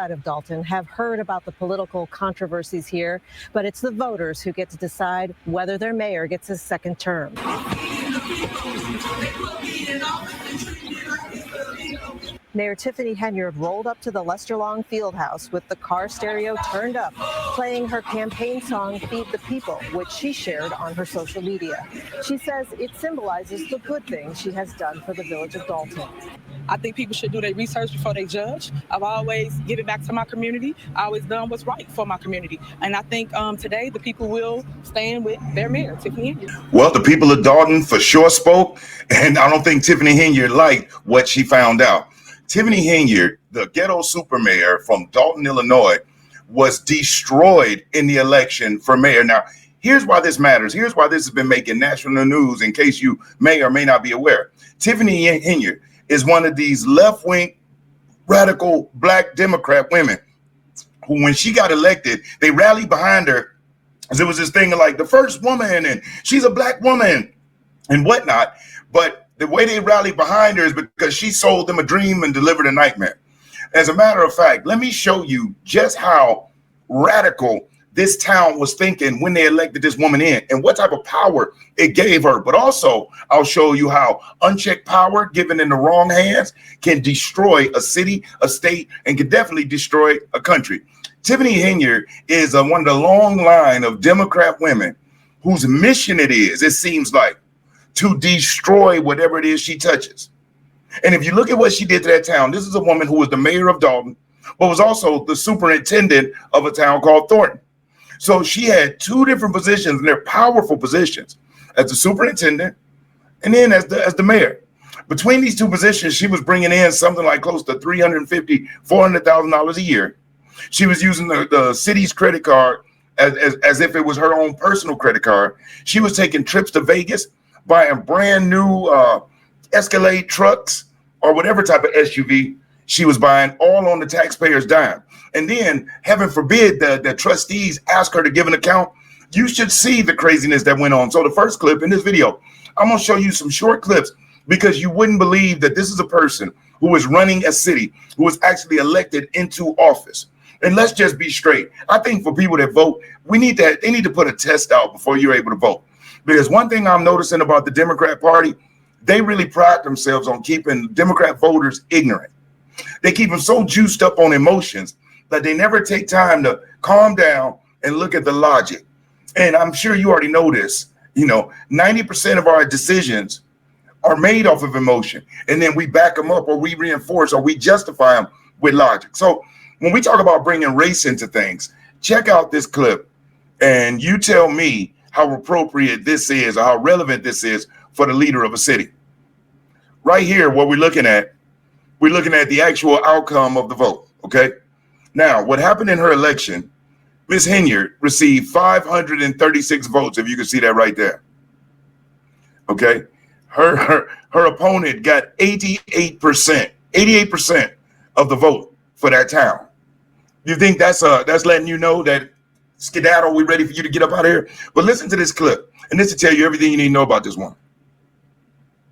outside of Dolton have heard about the political controversies here, but it's the voters who get to decide whether their mayor gets a second term. Mayor Tiffany Henyard rolled up to the Lester Long Fieldhouse with the car stereo turned up, playing her campaign song, Feed the People, which she shared on her social media. She says it symbolizes the good things she has done for the village of Dolton. I think people should do their research before they judge. I've always given back to my community. I always done what's right for my community. And I think today the people will stand with their mayor, Tiffany Henyard. Well, the people of Dolton for sure spoke, and I don't think Tiffany Henyard liked what she found out. Tiffany Henyard, the ghetto super mayor from Dolton, Illinois, was destroyed in the election for mayor. Now, here's why this matters. Here's why this has been making national news, in case you may or may not be aware. Tiffany Henyard is one of these left-wing, radical black Democrat women who, when she got elected, they rallied behind her. As it was this thing of like the first woman, and she's a black woman and whatnot. But the way they rallied behind her is because she sold them a dream and delivered a nightmare. As a matter of fact, let me show you just how radical this town was thinking when they elected this woman in and what type of power it gave her. But also, I'll show you how unchecked power given in the wrong hands can destroy a city, a state, and can definitely destroy a country. Tiffany Henyard is one of the long line of Democrat women whose mission it is, it seems like, to destroy whatever it is she touches. And if you look at what she did to that town, this is a woman who was the mayor of Dolton, but was also the superintendent of a town called Thornton. So she had two different positions, and they're powerful positions, as the superintendent and then as the mayor. Between these two positions, she was bringing in something like close to $350,000, $400,000 a year. She was using the city's credit card as if it was her own personal credit card. She was taking trips to Vegas, buying brand new Escalade trucks or whatever type of SUV she was buying, all on the taxpayer's dime. And then, heaven forbid, the trustees ask her to give an account. You should see the craziness that went on. So the first clip in this video, I'm going to show you some short clips because you wouldn't believe that this is a person who is running a city, who was actually elected into office. And let's just be straight. I think for people that vote, they need to put a test out before you're able to vote. Because one thing I'm noticing about the Democrat Party, they really pride themselves on keeping Democrat voters ignorant. They keep them so juiced up on emotions that they never take time to calm down and look at the logic. And I'm sure you already know this. 90% of our decisions are made off of emotion. And then we back them up, or we reinforce, or we justify them with logic. So when we talk about bringing race into things, check out this clip and you tell me how appropriate this is or how relevant this is for the leader of a city. Right here, what we're looking at the actual outcome of the vote, okay? Now, what happened in her election, Ms. Henyard received 536 votes, if you can see that right there, okay? Her opponent got 88% of the vote for that town. You think that's letting you know that skedaddle, we ready for you to get up out of here? But listen to this clip, and this will tell you everything you need to know about this woman.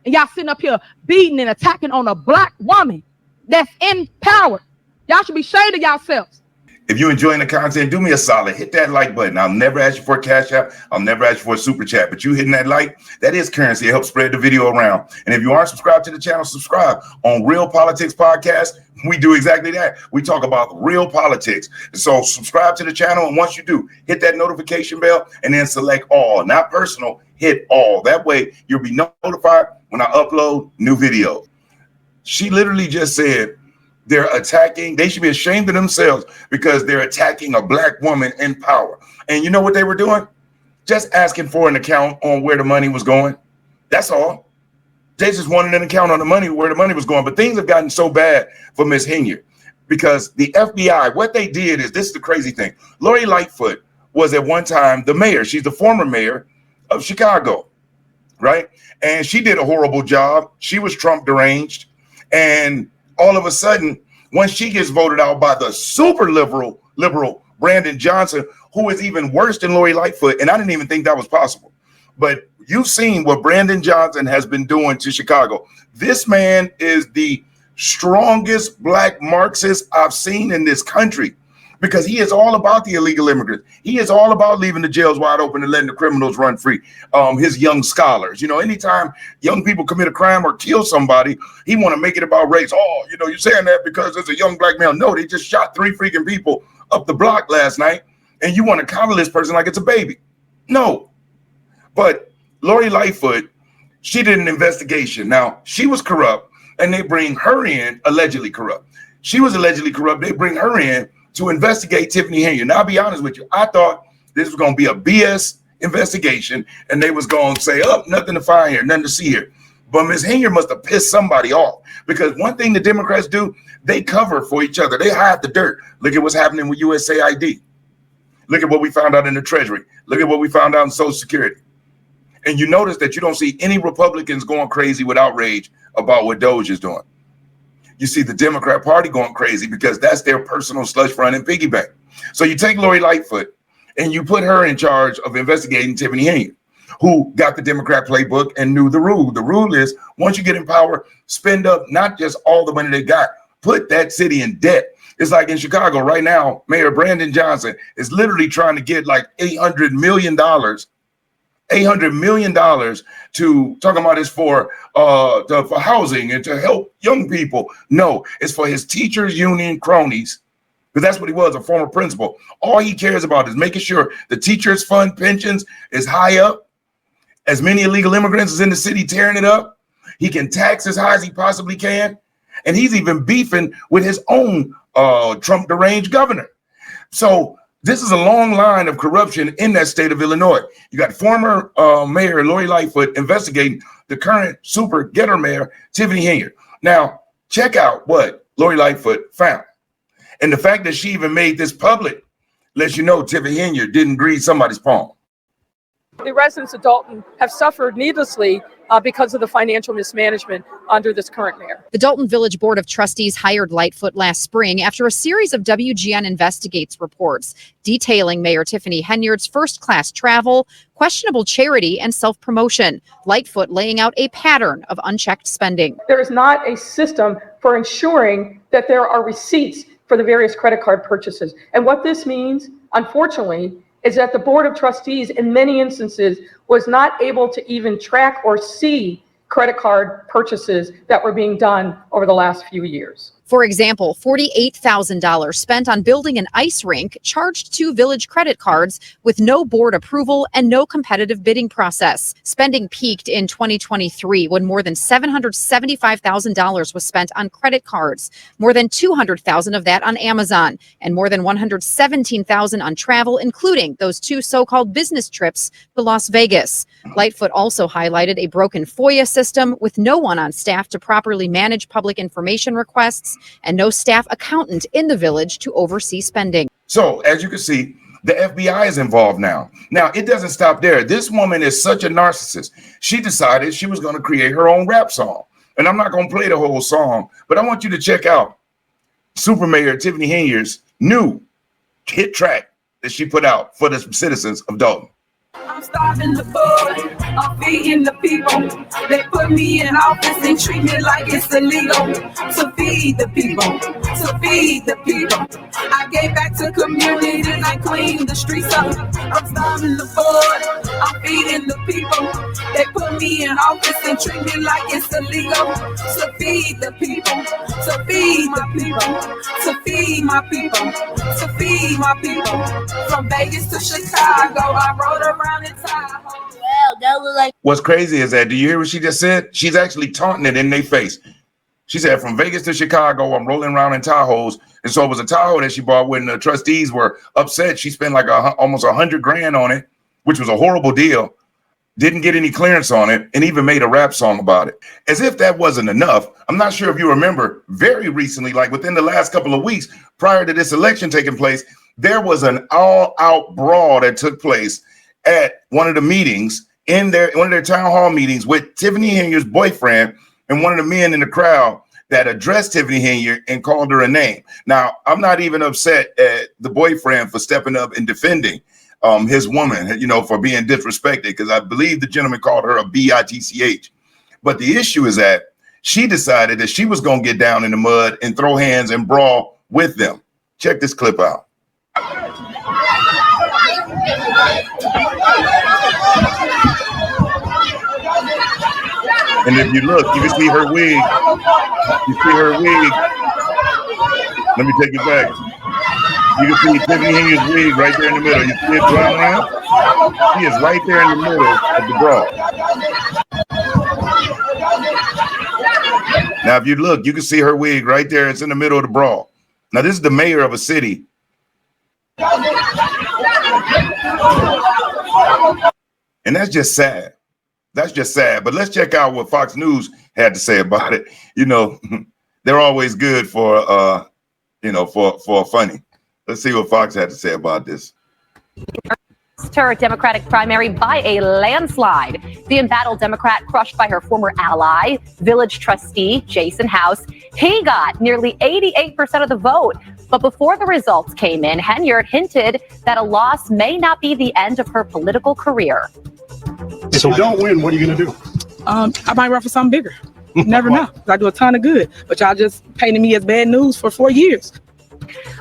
And y'all sitting up here beating and attacking on a black woman that's in power. Y'all should be ashamed of yourselves. If you're enjoying the content, do me a solid. Hit that like button. I'll never ask you for a cash app. I'll never ask you for a super chat. But you hitting that like, that is currency. It helps spread the video around. And if you aren't subscribed to the channel, subscribe. On Real Politics Podcast, we do exactly that. We talk about real politics. So subscribe to the channel. And once you do, hit that notification bell and then select all. Not personal, hit all. That way you'll be notified when I upload new videos. She literally just said, they're attacking. They should be ashamed of themselves because they're attacking a black woman in power. And you know what they were doing? Just asking for an account on where the money was going. That's all. They just wanted an account on the money, where the money was going. But things have gotten so bad for Ms. Henyard because the FBI, what they did is, this is the crazy thing. Lori Lightfoot was at one time the mayor. She's the former mayor of Chicago, right? And she did a horrible job. She was Trump deranged. And all of a sudden, once she gets voted out by the super liberal Brandon Johnson, who is even worse than Lori Lightfoot, and I didn't even think that was possible. But you've seen what Brandon Johnson has been doing to Chicago. This man is the strongest black Marxist I've seen in this country, because he is all about the illegal immigrants. He is all about leaving the jails wide open and letting the criminals run free. His young scholars, anytime young people commit a crime or kill somebody, he want to make it about race. Oh, you're saying that because there's a young black male. No, they just shot 3 freaking people up the block last night, and you want to coddle this person like it's a baby. No. But Lori Lightfoot, she did an investigation. Now, she was corrupt, and they bring her in, allegedly corrupt. She was allegedly corrupt. They bring her in to investigate Tiffany Henyard. Now, I'll be honest with you. I thought this was going to be a BS investigation, and they was going to say, oh, nothing to find here, nothing to see here. But Ms. Henyard must have pissed somebody off, because one thing the Democrats do, they cover for each other. They hide the dirt. Look at what's happening with USAID. Look at what we found out in the Treasury. Look at what we found out in Social Security. And you notice that you don't see any Republicans going crazy with outrage about what Doge is doing. You see the Democrat Party going crazy because that's their personal slush fund and piggy bank. So you take Lori Lightfoot and you put her in charge of investigating Tiffany Henyard, who got the Democrat playbook and knew the rule. The rule is, once you get in power, spend up not just all the money they got, put that city in debt. It's like in Chicago right now, Mayor Brandon Johnson is literally trying to get like $800 million to talking about is for housing and to help young people. No, it's for his teachers union cronies, because that's what he was, a former principal. All he cares about is making sure the teachers fund pensions is high up. As many illegal immigrants is in the city tearing it up. He can tax as high as he possibly can. And he's even beefing with his own Trump deranged governor. So this is a long line of corruption in that state of Illinois. You got former Mayor Lori Lightfoot investigating the current super getter mayor, Tiffany Henyard. Now, check out what Lori Lightfoot found. And the fact that she even made this public lets you know Tiffany Henyard didn't grease somebody's palm. The residents of Dolton have suffered needlessly because of the financial mismanagement under this current mayor. The Dolton Village Board of Trustees hired Lightfoot last spring after a series of WGN Investigates reports detailing Mayor Tiffany Henyard's first-class travel, questionable charity, and self-promotion. Lightfoot laying out a pattern of unchecked spending. There is not a system for ensuring that there are receipts for the various credit card purchases. And what this means, unfortunately, is that the Board of Trustees in many instances was not able to even track or see credit card purchases that were being done over the last few years. For example, $48,000 spent on building an ice rink charged to village credit cards with no board approval and no competitive bidding process. Spending peaked in 2023 when more than $775,000 was spent on credit cards, more than $200,000 of that on Amazon, and more than $117,000 on travel, including those 2 so-called business trips to Las Vegas. Lightfoot also highlighted a broken FOIA system with no one on staff to properly manage public information requests and no staff accountant in the village to oversee spending. So as you can see, the FBI is involved now. Now, it doesn't stop there. This woman is such a narcissist. She decided she was going to create her own rap song. And I'm not going to play the whole song, but I want you to check out Super Mayor Tiffany Henyard's new hit track that she put out for the citizens of Dolton. I'm starving the poor, I'm feeding the people. They put me in office and treat me like it's illegal to feed the people, to feed the people. I gave back to communities and I cleaned the streets up. I'm starving the poor, I'm feeding the people. They put me in office and treat me like it's illegal to feed the people, to feed the people, to feed my people, to feed my people. From Vegas to Chicago, I rode around. What's crazy is that, do you hear what she just said? She's actually taunting it in their face. She said, from Vegas to Chicago, I'm rolling around in Tahoes. And so it was a Tahoe that she bought when the trustees were upset. She spent like almost $100,000 on it, which was a horrible deal. Didn't get any clearance on it, and even made a rap song about it. As if that wasn't enough, I'm not sure if you remember, very recently, like within the last couple of weeks, prior to this election taking place, there was an all-out brawl that took place at one of the meetings one of their town hall meetings with Tiffany Henyard's boyfriend and one of the men in the crowd that addressed Tiffany Henyard and called her a name. Now, I'm not even upset at the boyfriend for stepping up and defending his woman, for being disrespected, because I believe the gentleman called her a bitch. But the issue is that she decided that she was going to get down in the mud and throw hands and brawl with them. Check this clip out. And if you look, you can see her wig. You see her wig. Let me take it back. You can see Tiffany Henyard's wig right there in the middle. You see it drawing around? She is right there in the middle of the brawl. Now, if you look, you can see her wig right there. It's in the middle of the brawl. Now, this is the mayor of a city. And that's just sad. That's just sad. But let's check out what Fox News had to say about it. You know, they're always good for, for funny. Let's see what Fox had to say about this. Her Democratic primary by a landslide. The embattled Democrat crushed by her former ally, village trustee Jason House. He got nearly 88% of the vote. But before the results came in, Henyard hinted that a loss may not be the end of her political career. If you don't win, what are you going to do? I might run for something bigger. You never know. I do a ton of good, but y'all just painted me as bad news for 4 years.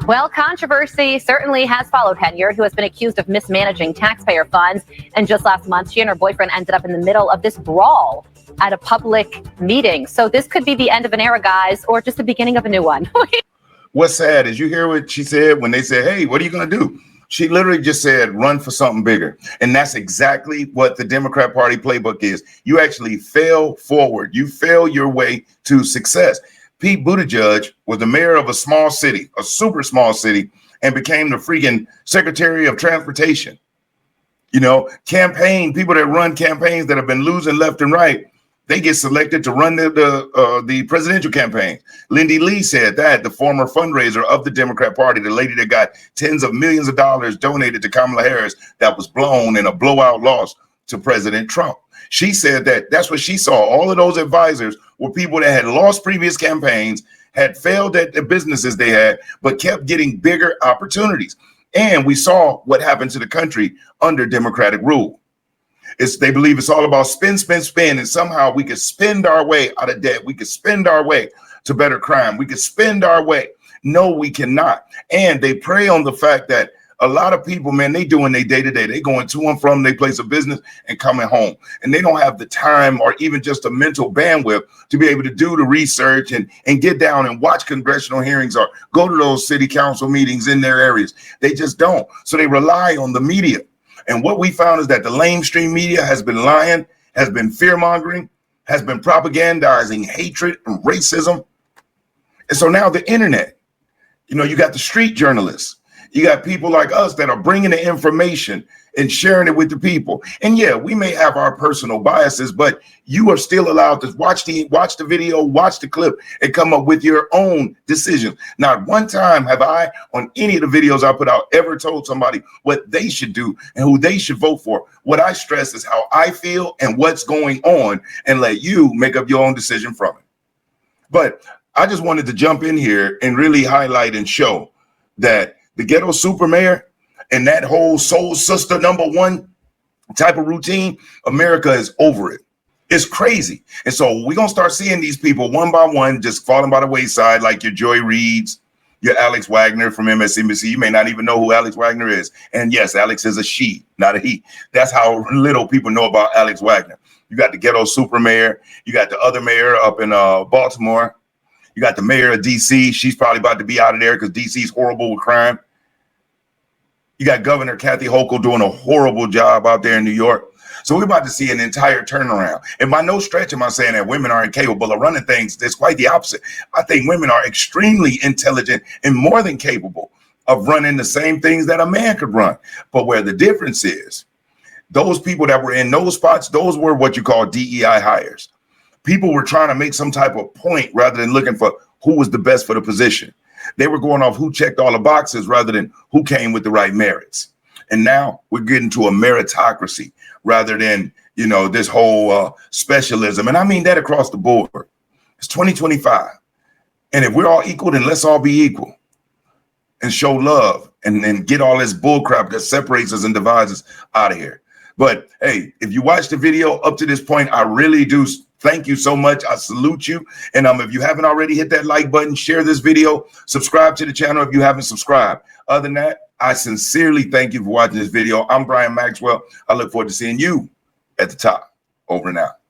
Well, controversy certainly has followed Henyard, who has been accused of mismanaging taxpayer funds. And just last month, she and her boyfriend ended up in the middle of this brawl at a public meeting. So this could be the end of an era, guys, or just the beginning of a new one. What's sad is you hear what she said when they said, hey, what are you going to do? She literally just said, run for something bigger. And that's exactly what the Democrat Party playbook is. You actually fail forward. You fail your way to success. Pete Buttigieg was the mayor of a small city, a super small city, and became the freaking Secretary of Transportation. You know, people that run campaigns that have been losing left and right, they get selected to run the presidential campaign. Lindy Lee said that, the former fundraiser of the Democrat Party, the lady that got tens of millions of dollars donated to Kamala Harris that was blown in a blowout loss to President Trump. She said that that's what she saw. All of those advisors were people that had lost previous campaigns, had failed at the businesses they had, but kept getting bigger opportunities. And we saw what happened to the country under Democratic rule. They believe it's all about spend, and somehow we could spend our way out of debt. We could spend our way to better crime. We could spend our way. No, we cannot. And they prey on the fact that a lot of people, man, they doing their day-to-day. They going to and from their place of business and coming home. And they don't have the time or even just a mental bandwidth to be able to do the research and get down and watch congressional hearings or go to those city council meetings in their areas. They just don't. So they rely on the media. And what we found is that the lamestream media has been lying, has been fear-mongering, has been propagandizing hatred and racism. And so now the internet, you got the street journalists. You got people like us that are bringing the information and sharing it with the people. And yeah, we may have our personal biases, but you are still allowed to watch the video, watch the clip, and come up with your own decisions. Not one time have I, on any of the videos I put out, ever told somebody what they should do and who they should vote for. What I stress is how I feel and what's going on, and let you make up your own decision from it. But I just wanted to jump in here and really highlight and show that the ghetto super mayor and that whole soul sister #1 type of routine, America is over it. It's crazy. And so we're going to start seeing these people one by one just falling by the wayside, like your Joy Reids, your Alex Wagner from MSNBC. You may not even know who Alex Wagner is. And yes, Alex is a she, not a he. That's how little people know about Alex Wagner. You got the ghetto super mayor. You got the other mayor up in Baltimore. You got the mayor of D.C. She's probably about to be out of there because D.C. is horrible with crime. You got Governor Kathy Hochul doing a horrible job out there in New York. So we're about to see an entire turnaround. And by no stretch am I saying that women are incapable of running things. It's quite the opposite. I think women are extremely intelligent and more than capable of running the same things that a man could run. But where the difference is, those people that were in those spots, those were what you call DEI hires. People were trying to make some type of point rather than looking for who was the best for the position. They were going off who checked all the boxes rather than who came with the right merits. And now we're getting to a meritocracy rather than, this whole specialism. And I mean that across the board. It's 2025. And if we're all equal, then let's all be equal and show love and then get all this bull crap that separates us and divides us out of here. But hey, if you watch the video up to this point, I really do Thank you so much. I salute you. And if you haven't already, hit that like button, share this video, subscribe to the channel if you haven't subscribed. Other than that, I sincerely thank you for watching this video. I'm Brian Maxwell. I look forward to seeing you at the top. Over and out.